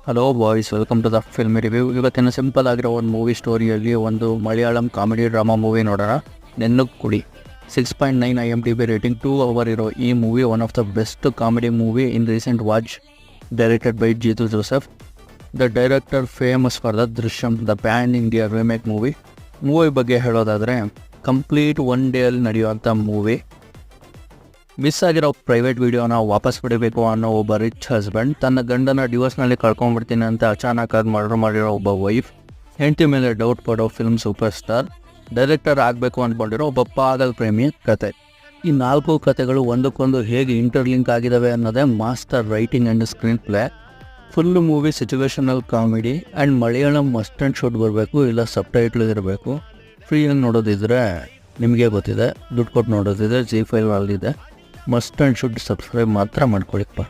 Hello boys, welcome to the film review. ಇವತ್ತಿನ simple ಆಗಿರೋ ಒಂದು ಮೂವಿ ಸ್ಟೋರಿಯಲ್ಲಿ ಒಂದು ಮಲಯಾಳಂ ಕಾಮಿಡಿ ಡ್ರಾಮಾ ಮೂವಿ ನೋಡೋಣ. ನೆನ್ನುಕುಡಿ 6.9 IMDb ರೇಟಿಂಗ್, 2 hour ಇರೋ ಈ movie one of the best comedy movie in recent watch, directed by Jeethu Joseph. The director famous for the Drishyam, the pan India remake movie. Movie ಬಗ್ಗೆ ಹೇಳೋದಾದರೆ complete one ಡೇಯಲ್ಲಿ ನಡೆಯುವಂಥ movie. Miss ಆಗಿರೋ private ವಿಡಿಯೋನ ವಾಪಸ್ ಪಡಿಬೇಕು ಅನ್ನೋ ಒಬ್ಬ ರಿಚ್ ಹಸ್ಬೆಂಡ್ ತನ್ನ ಗಂಡನ ಡಿವೋರ್ಸ್ನಲ್ಲಿ ಕಳ್ಕೊಂಡ್ಬಿಡ್ತೀನಿ ಅಂತ ಅಚಾನಕ್ಕಾಗಿ ಮರ್ಡರ್ ಮಾಡಿರೋ ಒಬ್ಬ ವೈಫ್, ಹೆಂಡತಿ ಮೇಲೆ ಡೌಟ್ ಪಡೋ ಫಿಲ್ಮ್ ಸೂಪರ್ ಸ್ಟಾರ್, ಡೈರೆಕ್ಟರ್ ಆಗಬೇಕು ಅಂದ್ಕೊಂಡಿರೋ ಒಬ್ಬ ಪಾಗಲ್ ಪ್ರೇಮಿ ಕತೆ. ಈ 4 ಕತೆಗಳು ಒಂದಕ್ಕೊಂದು ಹೇಗೆ ಇಂಟರ್ಲಿಂಕ್ ಆಗಿದ್ದಾವೆ ಅನ್ನೋದೇ master writing and screen play. Full movie situational comedy and Malayalam must and should ಬರಬೇಕು, ಇಲ್ಲ ಸಬ್ ಟೈಟ್ಲ್ ಇರಬೇಕು. ಫ್ರೀಯಾಗಿ ನೋಡೋದಿದ್ರೆ ನಿಮಗೆ ಗೊತ್ತಿದೆ, ದುಡ್ಡು ಕೊಟ್ಟು ನೋಡೋದಿದೆ, Zee5 ಅಲ್ಲಿದೆ. ಮಸ್ಟ್ ಆ್ಯಂಡ್ ಶುಡ್ ಸಬ್ಸ್ಕ್ರೈಬ್ ಮಾತ್ರ ಮಾಡ್ಕೊಳ್ಳಿಪ್ಪ.